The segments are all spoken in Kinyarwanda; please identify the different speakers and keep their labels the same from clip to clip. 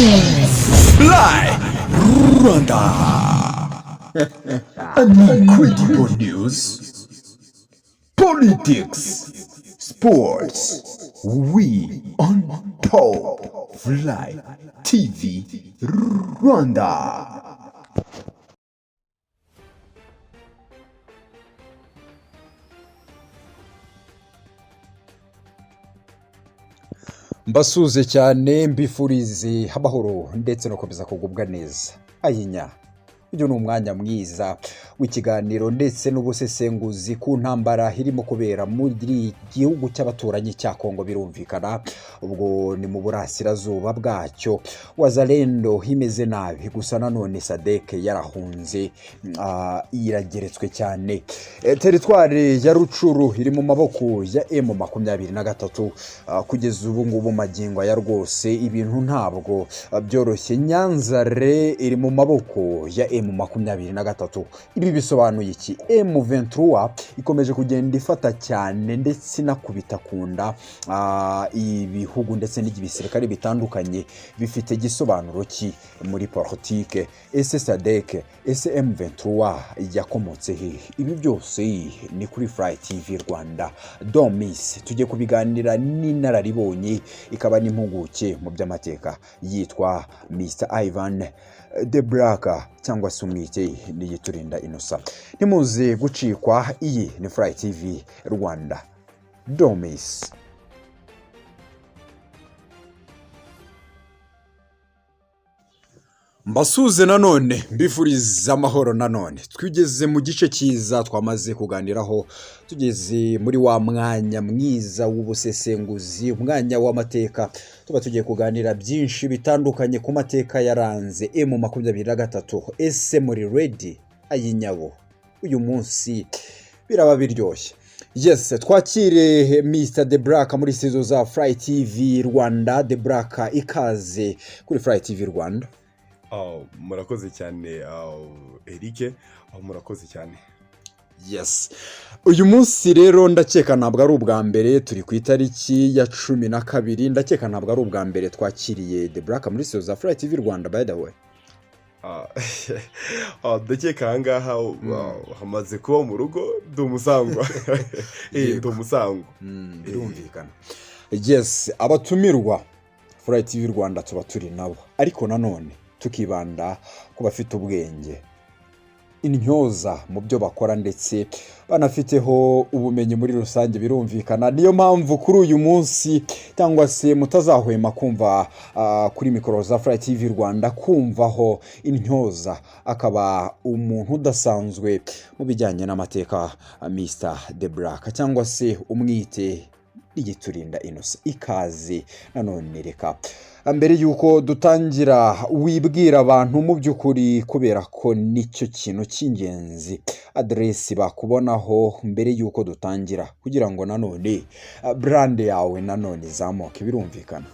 Speaker 1: FLY Rwanda. Incredible news, politics, sports. We on top. FLY TV Rwanda. Mbasuze cyane mbifurize amahoro ndetse no komeza kugubwa neza. Ayinya uyu ni umwanya mwiza w'ikiganiro ndetse n'ubusesenguzi ku ntambara irimo kubera muri gihugu cy'abaturanyi cya Kongo. Birumvikana ubwo ni mu burasirazuba bwacyo. Wazalendo imeze nabi, gusa nanone Sadek yarahunze, irageretswe cyane. Teritwari ya Rucuru iri mu maboko ya M23. Kugeza ubu ngubu magingo ya rwose ibintu ntabwo byoroshye. Nyanzare iri mu maboko ya M23. Ibi bisobanuye iki? M23 ikomeje kugenda ifata cyane ndetse nakubita kunda ibihugu ndetse n'ibisirikare bitandukanye. Bifite gisobanuro ki muri politike? Ese Sadek, ese M23 yakomotse he? Ibi byose ni kuri FLY TV Rwanda. Don't miss, tujye kubiganira n'inararibonye ikaba n'impuguke mu by'amateka yitwa Mr. Ivan de Braka cyangwa se umwite n'iyiturinda Innocent. Nimuze gucikwa. Iyi ni FLY TV Rwanda. Don't miss. Mbasuze nanone mbifuriza amahoro nanone. Twigeze mu gice cyiza twamaze kuganiraho, tugeze muri wa mwanya mwiza w'ubusesenguzi, umwanya w'amateka. Tuba tugiye kuganira byinshi bitandukanye ku mateka yaranze M23. Ese muri ready? Ayinyabo uyu munsi biraba biryoshye. Yes, twakire Mr. De Braka muri sezo za FLY TV Rwanda. De Braka, ikaze kuri FLY TV Rwanda.
Speaker 2: Murakoze cyane Eric, murakoze cyane.
Speaker 1: Yes, uyu munsi rero ndakeka ntabwo ari ubwa mbere turi ku itariki ya 12. Ndakeka ntabwo ari ubwa mbere twakiriye De Braka muri sezo za FLY TV Rwanda. By the way,
Speaker 2: ndakeka ahangaha hamaze kuba mu rugo dumusangwa. Dumusangwa
Speaker 1: birumvikana. Yes, abatumirwa FLY TV Rwanda tuba turi nabo, ariko nanone tukibanda ku bafite ubwenge, intyoza mu byo bakora ndetse banafiteho ubumenyi muri rusange. Birumvikana niyo mpamvu kuri uyu munsi cyangwa se mutazahwema kumva kuri mikoro za FLY TV Rwanda kumvaho intyoza, akaba umuntu udasanzwe mu bijyanye n'amateka, Mr. De Braka cyangwa se umwite igiturinda Innocent. Ikaze nanone. Reka mbere yuko dutangira wibwira abantu mu by'ukuri, kubera ko nicyo kintu cy'ingenzi, adresi bakubonaho mbere yuko dutangira, kugira ngo nanone brand yawe nanone izamuke. Birumvikana.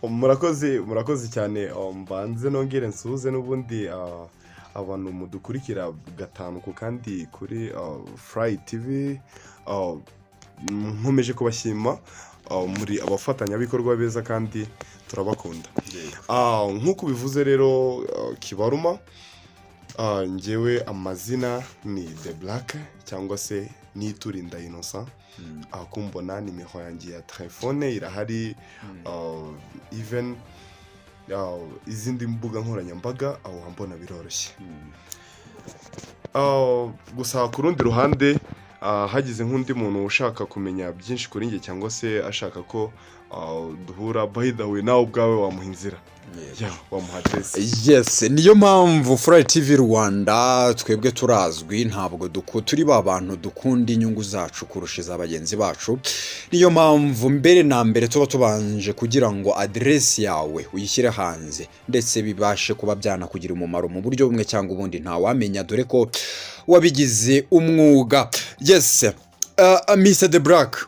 Speaker 2: murakoze cyane. Mbanze nongere nsuhuze n'ubundi abantu mudukurikira gatanu ku kandi kuri FLY TV. Nkomeje kubashima, muri abafatanyabikorwa beza kandi turabakunda. Nk'uko bivuze rero Kibaruma, njyewe amazina ni De Braka cyangwa se n'iturinda Innocent. Kumbona nimero yanjye ya telefone irahari, even izindi mbuga nkoranyambaga aho mbona biroroshye. Gusa ku rundi ruhande, hagize nk'undi muntu ushaka kumenya byinshi kuri njye cyangwa se ashaka ko duhura, by the way nawe ubwawe wamuha inzira, wamuha adresse.
Speaker 1: Yes, niyo mpamvu FLY TV Rwanda twebwe turazwi, ntabwo turi ba bantu dukunda inyungu zacu kurusha za bagenzi bacu. Niyo mpamvu mbere na mbere tuba tubanje kugira ngo adresse yawe uyishyire hanze ndetse bibashe kuba byana kugira umumaro mu buryo bumwe cyangwa ubundi, nta wamenya dore ko wabigize umwuga. Yes, Mr. De Braka,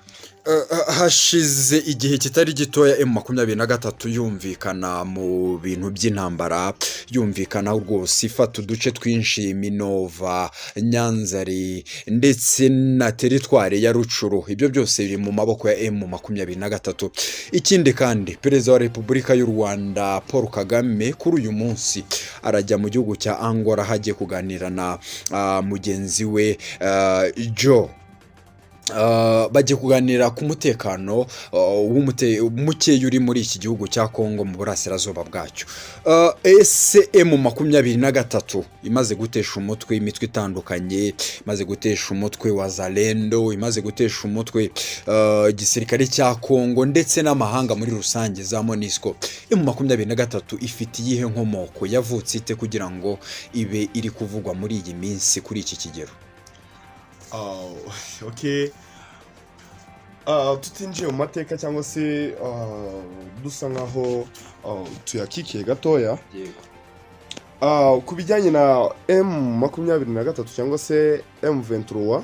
Speaker 1: hashize igihe kitari gitoya M23 yumvikana mu bintu by'intambara, yumvikana rwose ifata uduce twinshi, Minova, Nyanzari ndetse na teritwari ya Rucuru. Ibyo byose biri mu maboko ya M23. Ikindi kandi perezida wa Repubulika y'u Rwanda Paul Kagame kuri uyu munsi arajya mu gihugu cya Angola, hagiye kuganira na mugenzi we Joe. Bagiye kuganira ku mutekano mukeya uri muri iki gihugu cya Kongo mu burasirazuba bwacyo. Ese M23 imaze gutesha umutwe imitwe itandukanye, imaze gutesha umutwe wa Zalendo, imaze gutesha umutwe igisirikare cya Kongo ndetse n'amahanga muri rusange za MONUSCO. M23 ifite iyihe nkomoko, yavutse ite kugira ngo ibe iri kuvugwa muri iyi minsi kuri iki kigero?
Speaker 2: Okay. Tutinjiye mu mateka cyangwa se dusa nkaho tuyakikiye gatoya. Ku bijyanye na M23 cyangwa se M23,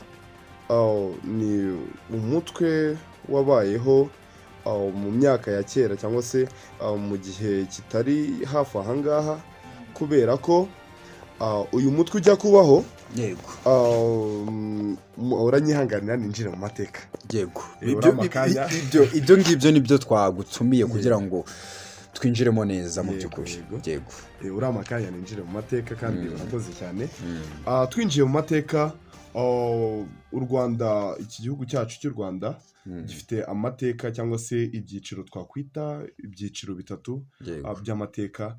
Speaker 2: ni umutwe wabayeho mu myaka ya kera cyangwa se mu gihe kitari hafi ahangaha, kubera ko uyu mutwe ujya kubaho.
Speaker 1: Yego.
Speaker 2: Uranyihanganira ninjire mu mateka.
Speaker 1: Yego. Ibyo ngibyo nibyo twagutumiye kugira ngo twinjiremo neza mu by'ukuri. Yego.
Speaker 2: Uramakanya ninjire mu mateka kandi urakoze cyane. Twinjiye mu mateka, u Rwanda, iki gihugu cyacu cy'u Rwanda gifite amateka cyangwa se ibyiciro twakwita ibyiciro bitatu by'amateka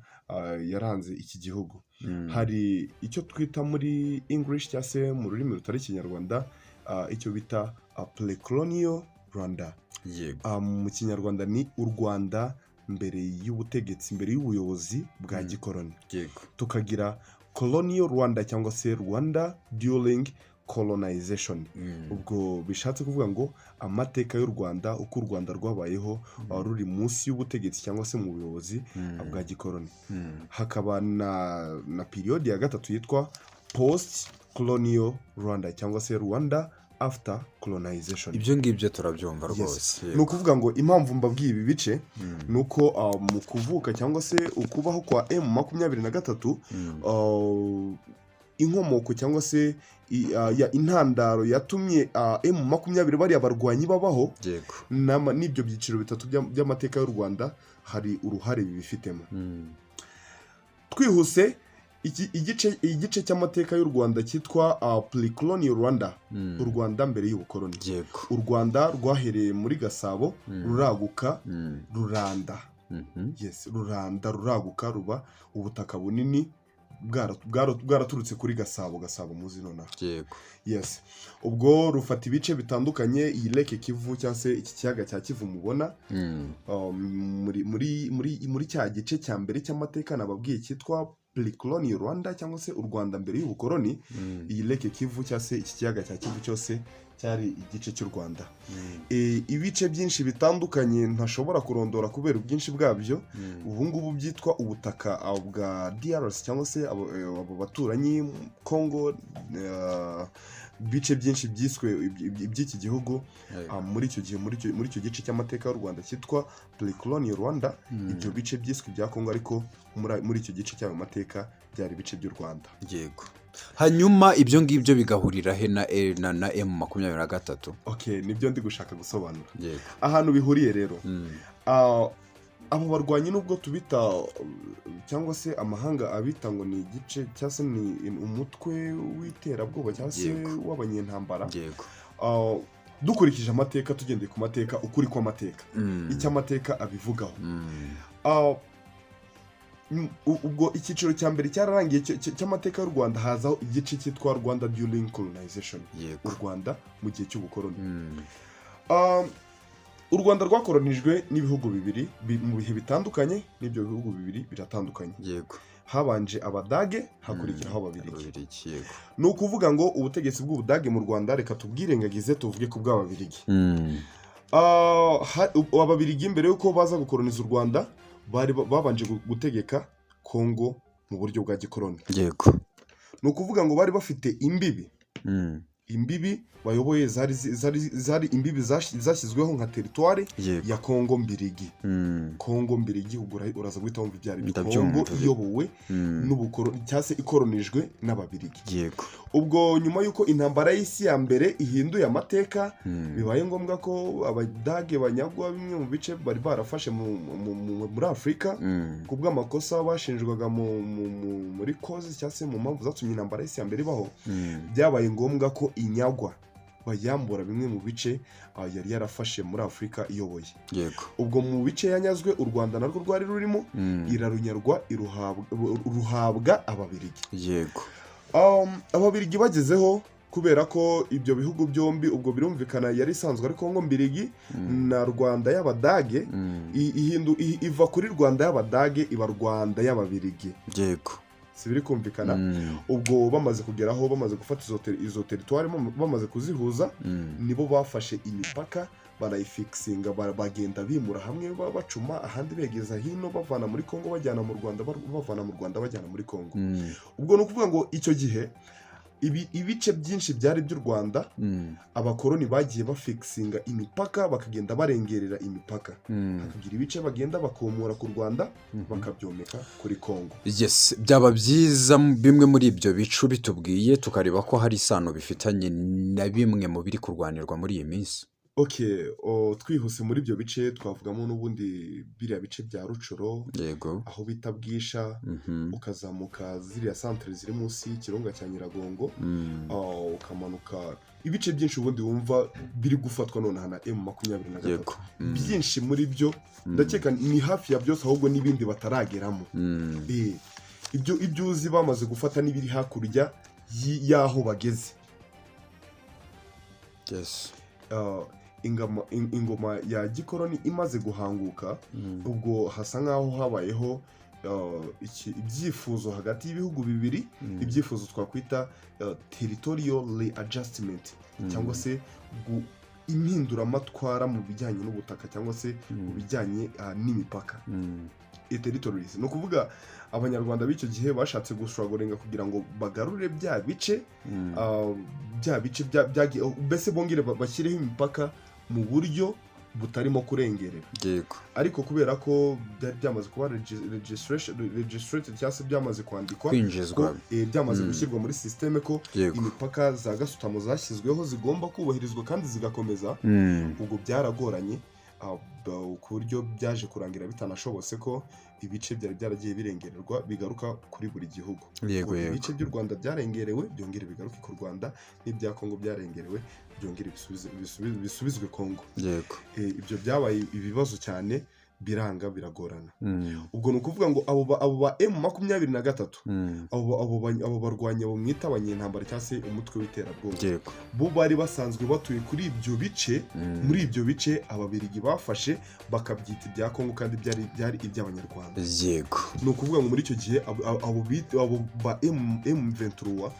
Speaker 2: yaranze iki gihugu. Hari icyo twita muri English cyangwa se mu rurimi rutari Kinyarwanda icyo bita pre-colonial Rwanda. Mu Kinyarwanda ni u Rwanda mbere y'ubutegetsi, mbere y'ubuyobozi bwa gikoroni. Tukagira colonial Rwanda cyangwa se Rwanda during colonization. Ubwo bishatse kuvuga ngo amateka y'u Rwanda, uko u Rwanda rwabayeho ruri munsi y'ubutegetsi cyangwa se mu buyobozi bwa gikoroni. Hakaba na period ya gatatu yitwa post colonial Rwanda cyangwa se Rwanda after colonization.
Speaker 1: Ibyo ngibyo turabyumva rwose.
Speaker 2: Ni ukuvuga ngo impamvu mbabwiye ibi bice ni uko mu kuvuka cyangwa se ukubaho kwa M23, inkomoko cyangwa se intandaro yatumye M23 bari abarwanyi babaho, n'ibyo byiciro bitatu by'amateka y'u Rwanda hari uruhare bibifitemo. Twihuse, igice cy'amateka y'u Rwanda cyitwa pre-colonial Rwanda, u Rwanda mbere y'ubukoroni. U Rwanda rwahereye muri Gasabo ruraguka Ruranda. Ruranda ruraguka ruba ubutaka bunini bwaraturutse kuri Gasabo muzi nonaha. Ubwo rufata ibice bitandukanye, iyi lake Kivu cyangwa se iki kiyaga cya Kivu mubona muri cya gice cya mbere cy'amateka nababwiye cyitwa pre-colonial Rwanda cyangwa se u Rwanda mbere y'ubukoroni. Iyi lake Kivu cyangwa se iki kiyaga cya Kivu cyose cyari igice cy'u Rwanda. Ibice byinshi bitandukanye ntashobora kurondora kubera ubwinshi bwabyo, ubu ngubu byitwa ubutaka bwa DRC cyangwa se abo baturanyi Kongo. Bice byinshi byiswe iby'iki gihugu muri icyo gihe, muri icyo gice cy'amateka y'u Rwanda cyitwa pre-colonial Rwanda. Ibyo bice byiswe bya Kongo, ariko muri icyo gice cy'ayo mateka byari ibice by'u Rwanda.
Speaker 1: Hanyuma ibyo ngibyo bigahurira he na M23?
Speaker 2: Nibyo ndi gushaka gusobanura. Ahantu bihuriye rero, abo barwanyi nubwo tubita cyangwa se amahanga abita ngo ni igice cyangwa se ni umutwe w'iterabwoba cyangwa se w'abanyentambara, dukurikije amateka, tugendeye ku mateka, ukuri kw'amateka, icyo amateka abivugaho. Ubwo icyiciro cya mbere cyararangiye cy'amateka y'u Rwanda, hazaho igice cyitwa Rwanda during colonization, u Rwanda mu gihe cy'ubukoroni. U Rwanda rwakoronijwe n'ibihugu bibiri mu bihe bitandukanye, n'ibyo bihugu bibiri biratandukanye. Habanje Abadage, hakurikiraho Ababiligi. Ni ukuvuga ngo ubutegetsi bw'Ubudage mu Rwanda, reka tubwirengagize tuvuge ku bw'Ababiligi. Ababiligi mbere y'uko baza gukoroniza u Rwanda babanje gutegeka Kongo mu buryo bwa gikoroni. Ni ukuvuga ngo bari bafite imbibi imbibi bayoboye zari imbibi zashyizweho nka teritwari ya Kongo Mbirigi. Kongo Mbirigi uraza guhita wumva ibyari Kongo iyobowe n'ubukoroni cyangwa se ikoronijwe n'Ababirigi.
Speaker 1: Yego.
Speaker 2: Ubwo nyuma y'uko intambara y'isi ya mbere ihinduye amateka bibaye ngombwa ko Abadage banyagwa bimwe mu bice bari barafashe muri Afurika kubw'amakosa bashinjwaga muri kozi cyangwa se mu mpamvu zatumye intambara y'isi ya mbere ibaho. Byabaye ngombwa ko inyagwa bayambura bimwe mu bice yari yarafashe muri Afurika iyoboye.
Speaker 1: Yego.
Speaker 2: Ubwo mu bice yanyazwe u Rwanda narwo rwari rurimo irarunyarwa ruhabwa Ababirigi.
Speaker 1: Yego.
Speaker 2: Ababirigi bagezeho kubera ko ibyo bihugu byombi ubwo birumvikana yari isanzwe ari Kongo Mbirigi na Rwanda y'Abadage iva kuri Rwanda y'Abadage iba Rwanda y'Ababirigi.
Speaker 1: Yego.
Speaker 2: Sibiri kumvikana. Ubwo bamaze kugeraho bamaze gufata izo teritwari bamaze kuzihuza nibo bafashe imipaka barayifixinga bagenda bimura hamwe bacuma ahandi begeza hino bavana muri Kongo bajyana mu Rwanda bavana mu Rwanda bajyana muri Kongo. Ubwo no kuvuga ngo icyo gihe ibice byinshi byari by'u Rwanda abakoroni bagiye bafixinga imipaka bakagenda barengerera imipaka hakagira ibice bagenda bakomora ku Rwanda bakabyomeka kuri Kongo.
Speaker 1: Yes, byaba byiza bimwe muri ibyo bicu bitubwiye tukareba ko hari isano bifitanye na bimwe mu biri kurwanirwa muri iyi minsi.
Speaker 2: Okay, twihuse muri ibyo bice twavugamo n'ubundi biriya bice bya Rucoro.
Speaker 1: Yego.
Speaker 2: Aho bita Bwisha ukazamuka ziriya centre ziri munsi y'ikirunga cya Nyiragongo ukamanuka ibice byinshi ubundi wumva biri gufatwa none hana M23.
Speaker 1: Yego.
Speaker 2: Byinshi muri byo ndakeka ni hafi ya byose ahubwo n'ibindi batarageramo. Ibyo uzi bamaze gufata n'ibiri hakurya y'aho bageze.
Speaker 1: Yes.
Speaker 2: Ingoma ya gikoroni imaze guhanguka ubwo hasa nkaho habayeho ibyifuzo hagati y'ibihugu bibiri, ibyifuzo twakwita territorial readjustment cyangwa se impinduramatwara mu bijyanye n'ubutaka cyangwa se mu bijyanye n'imipaka. Territories no kuvuga abanyarwanda b'icyo gihe bashatse gushwagorenga kugira ngo bagarure bya bice mbese bongere bashyireho imipaka mu buryo butarimo kurengerera.
Speaker 1: Yego.
Speaker 2: Ariko kubera ko byamaze kuba registrated cyangwa se byamaze kwandikwa
Speaker 1: kwinjizwa
Speaker 2: byamaze gushyirwa muri systeme ko imipaka za gasutamo zashyizweho zigomba kubahirizwa kandi zigakomeza. Ubwo byaragoranye ku buryo byaje kurangira bitanashobotse ko ibice byari byaragiye birengererwa bigaruka kuri buri gihugu.
Speaker 1: Yego.
Speaker 2: Ibice by'u Rwanda byarengerewe byongere bigaruke ku Rwanda, n'ibya Kongo byarengerewe byongere bisubizwe Kongo.
Speaker 1: Yego.
Speaker 2: Ibyo byabaye ibibazo cyane biranga biragorana. Ubwo no kuvuga ngo abo ba M23 abo barwanya bo mwita abanyentambara cyangwa se umutwe w'iterabwoba bo bari basanzwe batuye kuri ibyo bice. Muri ibyo bice Ababirigi bafashe bakabyita ibya Kongo kandi byari iby'Abanyarwanda.
Speaker 1: Yego.
Speaker 2: No kuvuga ngo muri icyo gihe abo ba M23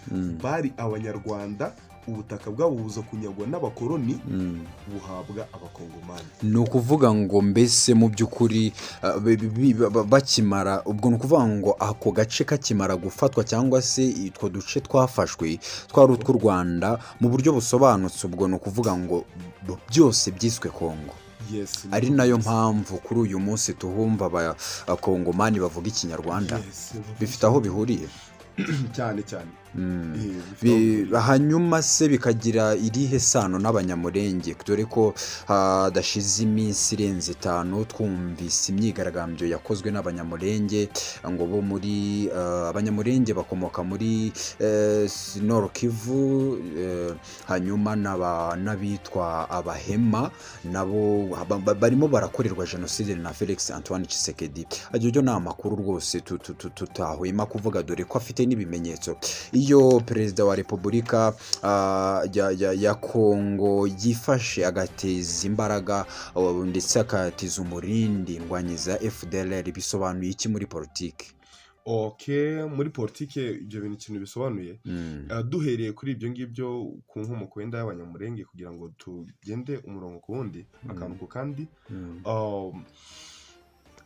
Speaker 2: bari Abanyarwanda, ubutaka bwabo buza kunyagwa n'abakoroni buhabwa Abakongomani.
Speaker 1: Ni ukuvuga ngo mbese mu by'ukuri bakimara ubwo ni ukuvuga ngo ako gace kakimara gufatwa cyangwa se utwo duce twafashwe twari utw'u Rwanda mu buryo busobanutse, ubwo ni ukuvuga ngo byose byiswe Kongo.
Speaker 2: Yes,
Speaker 1: ari nayo mpamvu kuri uyu munsi tuhumva Abakongomani bavuga Ikinyarwanda. Bifite aho bihuriye
Speaker 2: cyane.
Speaker 1: Hanyuma se bikagira irihe sano n'Abanyamulenge, dore ko hadashize iminsi irenze 5 twumvise imyigaragambyo yakozwe n'Abanyamulenge ngo bo muri Abanyamulenge bakomoka muri Nord Kivu, hanyuma n'abitwa Abahema nabo barimo barakorerwa jenoside na Felix Antoine Tshisekedi. Ajyo ni amakuru rwose tutahwema kuvuga, dore ko afite n'ibimenyetso. Iyo Perezida wa Repubulika ya Kongo yifashe agateza imbaraga ndetse akatiza umurindi indwanyiza FDLR, bisobanuye iki muri politiki?
Speaker 2: Okay, muri politike ibyo bintu ikintu bisobanuye duhereye kuri ibyo ngibyo ku nkomoko wenda y'Abanyamulenge kugira ngo tugende umurongo ku wundi akantu ku kandi.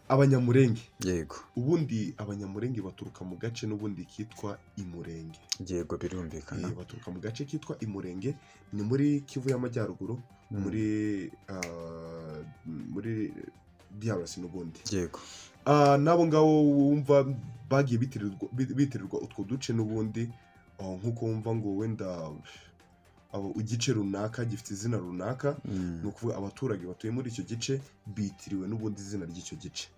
Speaker 2: abanyamurenge
Speaker 1: yego
Speaker 2: ubundi abanyamurenge baturuka mu gace n'ubundi kitwa Imurenge.
Speaker 1: yego birumvikana
Speaker 2: baturuka mu gace kitwa Imurenge, ni muri Kivu y'Amajyaruguru, muri DRC n'ubundi.
Speaker 1: yego
Speaker 2: nabo ngabo wumva bagiye bitirirwa utwo duce n'ubundi, nk'uko wumva ngo wenda igice runaka gifite izina runaka, ni ukuvuga abaturage batuye muri icyo gice bitiriwe n'ubundi izina ry'icyo gice.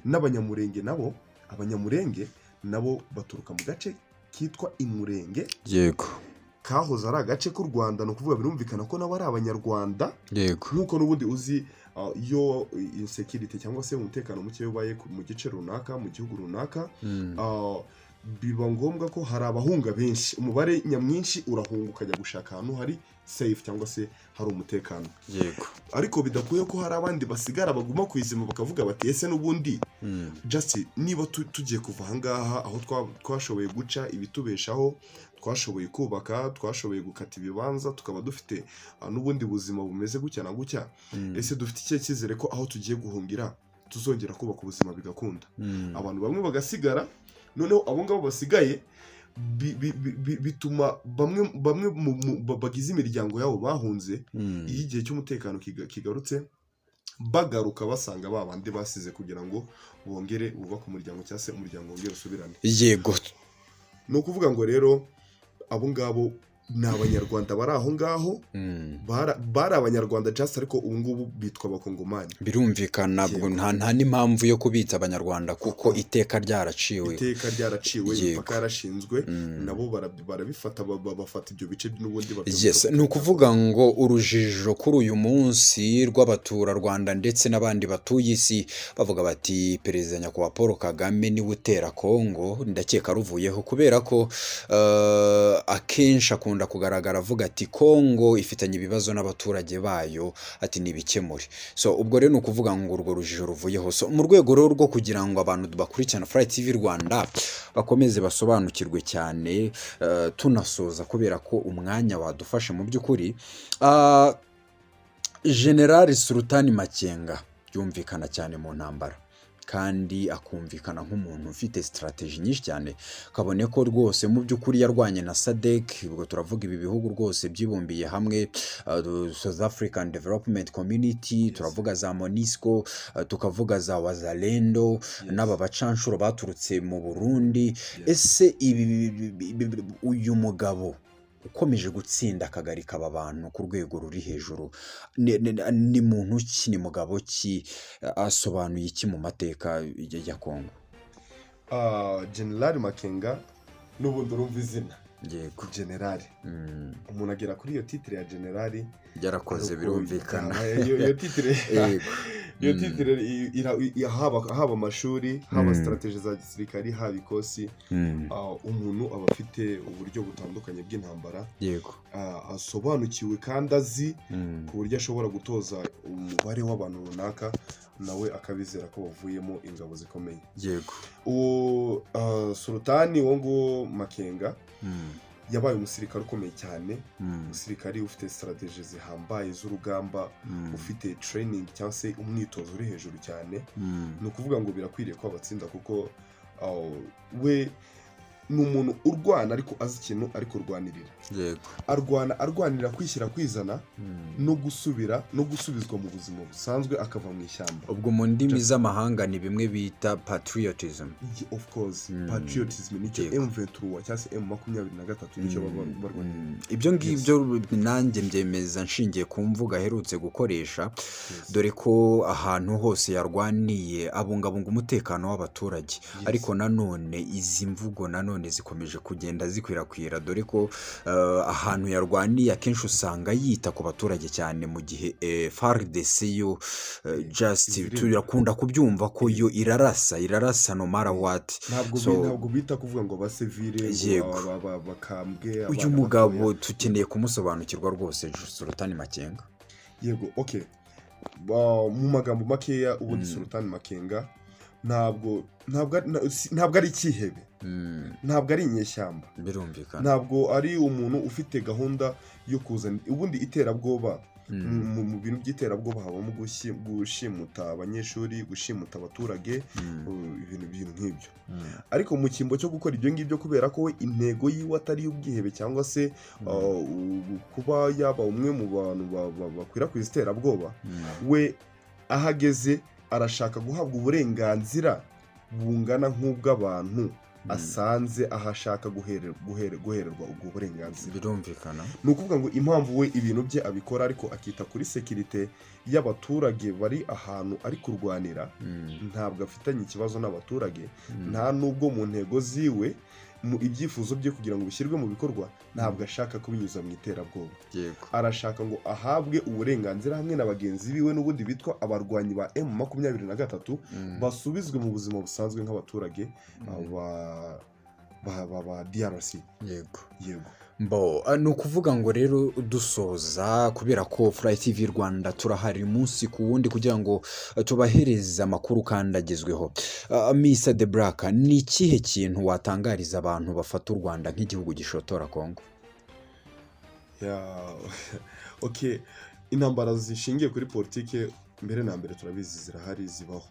Speaker 2: N'abanyamurenge nabo, abanyamurenge nabo baturuka mu gace kitwa Imurenge,
Speaker 1: yego
Speaker 2: kahoze ari agace k'u Rwanda, ni ukuvuga birumvikana ko nabo ari abanyarwanda.
Speaker 1: yego
Speaker 2: nk'uko n'ubundi uzi iyo insecurity cyangwa se umutekano muke ubaye mu gice runaka, mu gihugu runaka, biba ngombwa ko hari abahunga benshi, umubare nyamwinshi urahunga ukajya gushaka ahantu hari safe cyangwa se hari umutekano.
Speaker 1: yego
Speaker 2: ariko bidakuye ko hari abandi basigara baguma ku izima bakavuga bati ese n'ubundi just niba tugiye kuva ahangaha aho twashoboye guca ibitubeshaho, twashoboye kubaka, twashoboye gukata ibibanza, tukaba dufite n'ubundi buzima bumeze gutya na gutya, ese dufite ikihe cyizere ko aho tugiye guhungira tuzongera kubaka ubuzima bigakunda? Abantu bamwe bagasigara, noneho abo ngabo basigaye bituma bamwe bagize imiryango yabo bahunze, iyo igihe cy'umutekano kigarutse bagaruka basanga babandi basize kugira ngo bongere bubake umuryango cyangwa se umuryango wongere usubirane.
Speaker 1: yego
Speaker 2: ni ukuvuga ngo rero abo ngabo ni abanyarwanda bari aho ngaho, bari abanyarwanda just ariko ubu ngubu bitwa abakongomani.
Speaker 1: birumvikana nta n'impamvu yo kubita abanyarwanda kuko iteka ryaraciwe,
Speaker 2: imipaka yarashinzwe, nabo barabifata, bafata ibyo bice n'ubundi.
Speaker 1: yes, ni ukuvuga ngo urujijo kuri uyu munsi rw'abaturarwanda ndetse n'abandi batuye isi bavuga bati perezida nyakubahwa Paul Kagame niwe utera Kongo, ndakeka ruvuyeho, kubera ko akenshi akunda kugaragara avuga ati Kongo ifitanye ibibazo n'abaturage bayo, ati nibikemure. So ubwo rero ni ukuvuga ngo urwo rujijo ruvuyeho. So mu rwego rero rwo kugira ngo abantu bakurikirana FLY TV Rwanda bakomeze basobanukirwe cyane, tunasoza kubera ko umwanya wadufashe mu by'ukuri, General Sultan Makenga yumvikana cyane mu ntambara kandi akumvikana nk'umuntu ufite strategy nyinshi cyane, kabone ko rwose mu by'ukuri yarwanye na SADC. ubwo turavuga ibi bihugu rwose byibumbiye hamwe, South African Development Community, turavuga za MONUSCO, tukavuga za Wazalendo, n'aba bacanshuro baturutse mu Burundi. ese uyu mugabo ukomeje gutsinda akagari kaba abantu ku rwego ruri hejuru, ni muntu ki, ni mugabo ki, asobanuye iki mu mateka ya Kongo?
Speaker 2: General Makenga n'ubundi urumva izina,
Speaker 1: yego
Speaker 2: generali, umuntu agera kuri iyo titire ya generali
Speaker 1: byarakoze, birumvikana.
Speaker 2: iyo titire iyo titire haba amashuri, haba strategy za gisirikari, haba ikosi, umuntu aba afite uburyo butandukanye bw'intambara,
Speaker 1: yego
Speaker 2: asobanukiwe kandi azi ku buryo ashobora gutoza umubare w'abantu runaka, nawe akabizera ko bavuyemo ingabo zikomeye.
Speaker 1: yego
Speaker 2: uwo Sultani wo Makenga yabaye umusirikare ukomeye cyane, umusirikare ufite strategy zihambaye z'urugamba, ufite training cyangwa se umwitozo uri hejuru cyane. ni ukuvuga ngo birakwiriye ko abatsinda, kuko we ni umuntu urwana ariko azi ikintu ari kurwanirira.
Speaker 1: yego
Speaker 2: arwanira kwishyira kwizana, no gusubizwa mu buzima busanzwe, akava mu ishyamba.
Speaker 1: ubwo mu ndimi z'amahanga ni bimwe bita patriotism.
Speaker 2: of course patriotism nicyo M23 cyangwa se M23 nicyo barwanira.
Speaker 1: ibyo ngibyo nanjye mbyemeza nshingiye ku mvuga aherutse gukoresha, dore ko ahantu hose yarwaniye abungabunga umutekano w'abaturage. ariko nanone izi mvugo nanone zikomeje kugenda zikwirakwira, dore ko ahantu yarwaniye akenshi usanga yita ku baturage cyane, mu gihe FARDC yo just turakunda kubyumva ko yo irarasa no matter what.
Speaker 2: ntabwo bita kuvuga ngo abasivile bakambwe.
Speaker 1: uyu mugabo tukeneye kumusobanukirwa rwose, Sultan Makenga.
Speaker 2: yego okay, mu magambo makeya ubundi Sultan Makenga ntabwo ari ikihebe, ntabwo ari inyeshyamba,
Speaker 1: birumvikana.
Speaker 2: ntabwo ari umuntu ufite gahunda yo kuzana ubundi iterabwoba. mu bintu by'iterabwoba habamo gushimuta abanyeshuri, gushimuta abaturage, ibintu nk'ibyo. Ariko mu cyimbo cyo gukora ibyo ngibyo kubera ko we intego yiwe atari ubwihebe cyangwa se kuba yaba umwe mu bantu bakwirakwiza iterabwoba, we ahageze arashaka guhabwa uburenganzira bungana nk'ubw'abantu asanze aho ashaka guhererwa ubwo burenganzira.
Speaker 1: Birumvikana.
Speaker 2: Ni ukuvuga ngo impamvu we ibintu bye abikora ariko akita kuri sekirite y'abaturage bari ahantu ari kurwanira, ntabwo afitanye ikibazo n'abaturage, nta nubwo mu ntego ziwe mu ibyifuzo bye kugira ngo bishyirwe mu bikorwa ntabwo ashaka kubinyuza mu iterabwoba. Arashaka ngo ahabwe uburenganzira hamwe na bagenzi biwe n'ubundi bitwa abarwanyi ba M23 basubizwe mu buzima busanzwe nk'abaturage ba DRC. Yego.
Speaker 1: Ni ukuvuga ngo rero dusoza, kubera ko FLY TV Rwanda turahari umunsi ku wundi kugira ngo tubahereze amakuru kandi agezweho. Mr The Black, ni ikihe kintu watangariza abantu bafata u Rwanda nk'igihugu gishotora Kongo?
Speaker 2: Okay, intambara zishingiye kuri politike mbere na mbere turabizi zirahari, zibaho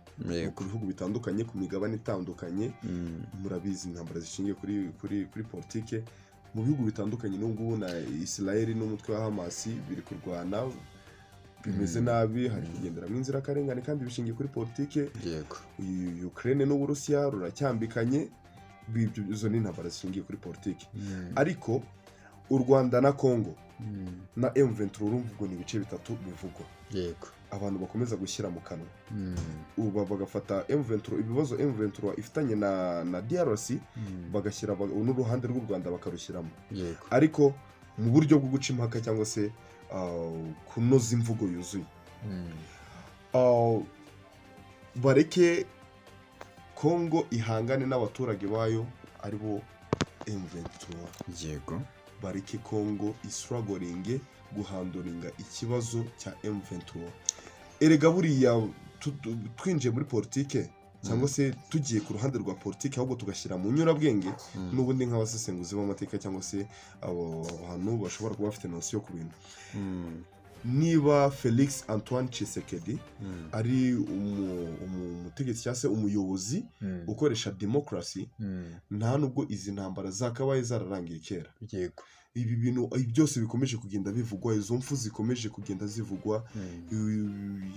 Speaker 2: ku bihugu bitandukanye, ku migabane itandukanye. Murabizi intambara zishingiye kuri politike mu bihugu bitandukanye. N'ubwo na Israel n'umutwe wa Hamas biri kurwana, bimeze nabi, hari kugenderamo inzirakarengane kandi bishingiye kuri politike. Ukraine n'Uburusiya ruracyambikanye, izo ni intambara zishingiye kuri politike. Ariko u Rwanda na Congo na M23 urumvugo ni ibice bitatu bivugwa. Abantu bakomeza gushyira mu kanwa, ubu bagafata M23, ibibazo M23 ifitanye na DRC bagashyira n'uruhande rw'u Rwanda bakarushyiramo, ariko mu buryo bwo guca impaka cyangwa se kunoza imvugo yuzuye. Bareke Congo ihangane n'abaturage bayo aribo M23. Bareke Congo isuragoringe guhanduringa ikibazo cya M23. Erega buriya twinjiye muri politike cyangwa se tugiye ku ruhande rwa politike, ahubwo tugashyira mu nyurabwenge n'ubundi nk'abasesenguzi b'amateka cyangwa se abantu bashobora kuba bafite nosiyo ku bintu. Niba Felix Antoine Tshisekedi ari umutegetsi cyangwa se umuyobozi ukoresha demokarasi, nta nubwo izi ntambara zakabaye zararangiye kera. Ibi bintu byose bikomeje kugenda bivugwa, izo mfu zikomeje kugenda zivugwa,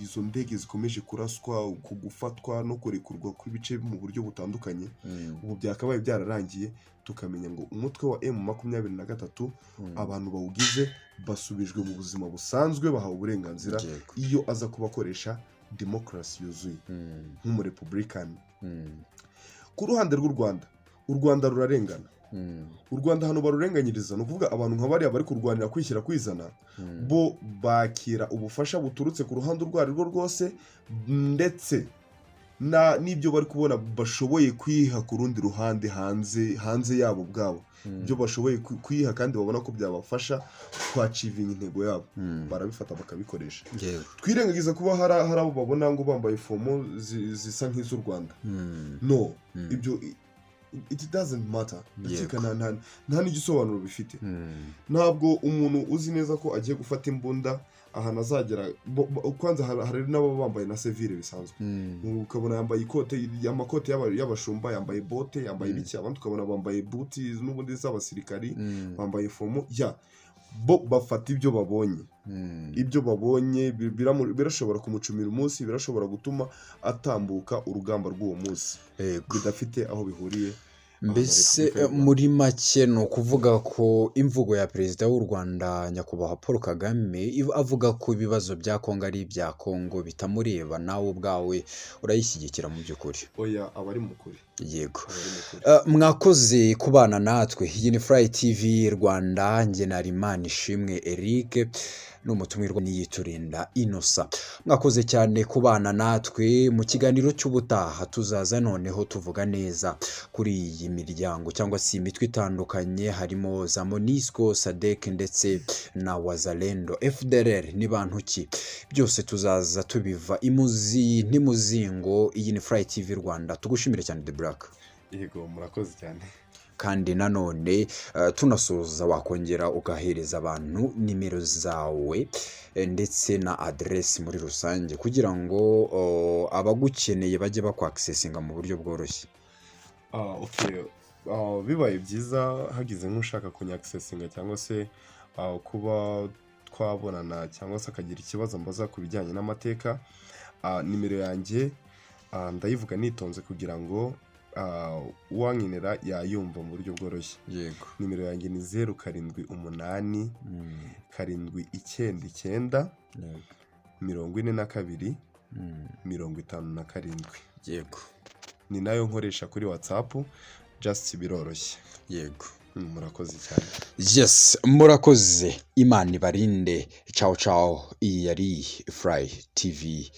Speaker 2: izo ndege zikomeje kuraswa, gufatwa no kurekurwa kw'ibice mu buryo butandukanye, ubu byakabaye byararangiye, tukamenya ngo umutwe wa M23 abantu bawugize basubijwe mu buzima busanzwe, bahawe uburenganzira iyo aza kubakoresha demokarasi yuzuye nk'umurepublikani. Ku ruhande rw'u Rwanda, u Rwanda rurarengana. U Rwanda hano barurenganyiriza, ni ukuvuga abantu nka bariya bari kurwanira kwishyira kwizana, bo bakira ubufasha buturutse ku ruhande urwo ari rwo rwose, ndetse n'ibyo bari kubona bashoboye kwiha ku rundi ruhande hanze yabo bwabo, ibyo bashoboye kwiha kandi babona ko byabafasha kwacivinga intego yabo, barabifata bakabikoresha. Twirengagiza kuba hari abo babona ngo bambaye fomo zisa nk'iz'u Rwanda. No, ibyo it doesn't matter. Nta n'igisobanuro bifite. Ntabwo umuntu uzi neza ko agiye gufata imbunda ahantu azagera, kwanza hari n'abo bambaye na civile bisanzwe, ukabona yambaye amakote y'abashumba, yambaye bote, yambaye ibiki, abandi ukabona bambaye buti n'ubundi z'abasirikari, bambaye fomo bo bafata ibyo babonye birashobora kumucumira umunsi, birashobora gutuma atambuka urugamba rw'uwo munsi bidafite aho bihuriye.
Speaker 1: Mbese muri make ni ukuvuga ko imvugo ya perezida w'u Rwanda nyakubahwa Paul Kagame avuga ko ibibazo bya Kongo ari ibya Kongo bitamureba, nawe ubwawe urayishyigikira mu by'ukuri?
Speaker 2: Oya, abari mu kuri.
Speaker 1: Yego. Mwakoze kubana natwe. Iyi ni FLY TV Rwanda, njye na Imanishimwe Eric n'umutumirwa Niyiturinda Innocent. Mwakoze cyane kubana natwe. Mu kiganiro cy'ubutaha tuzaza noneho tuvuga neza kuri iyi miryango cyangwa se imitwe itandukanye, harimo za Monisco, Sadek ndetse na Wazalendo, FDLR ni bantu ki, byose tuzaza tubiva imuzi n'imuzingo. Iyi ni FLY TV Rwanda, tugushimire cyane The Black.
Speaker 2: Yego, murakoze cyane.
Speaker 1: kandi nanone tunasoza wakongera ugahereza abantu nimero zawe ndetse na aderesi muri rusange kugira ngo abagukeneye bajye bakwakisesinga mu buryo bworoshye.
Speaker 2: Bibaye byiza hagize nk'ushaka kunyakisesinga cyangwa se kuba twabonana cyangwa se akagira ikibazo mbaza ku bijyanye n'amateka, nimero yanjye ndayivuga nitonze kugira ngo uwankenera yayumva mu buryo bworoshye.
Speaker 1: Yego.
Speaker 2: Nimero yanjye ni 078 799 42 57.
Speaker 1: Yego.
Speaker 2: Ni nayo nkoresha kuri WhatsApp, just biroroshye.
Speaker 1: Yego.
Speaker 2: Murakoze cyane.
Speaker 1: Yes, murakoze. Imana ibarinde. Ciao ciao. Iyi yari FLY TV.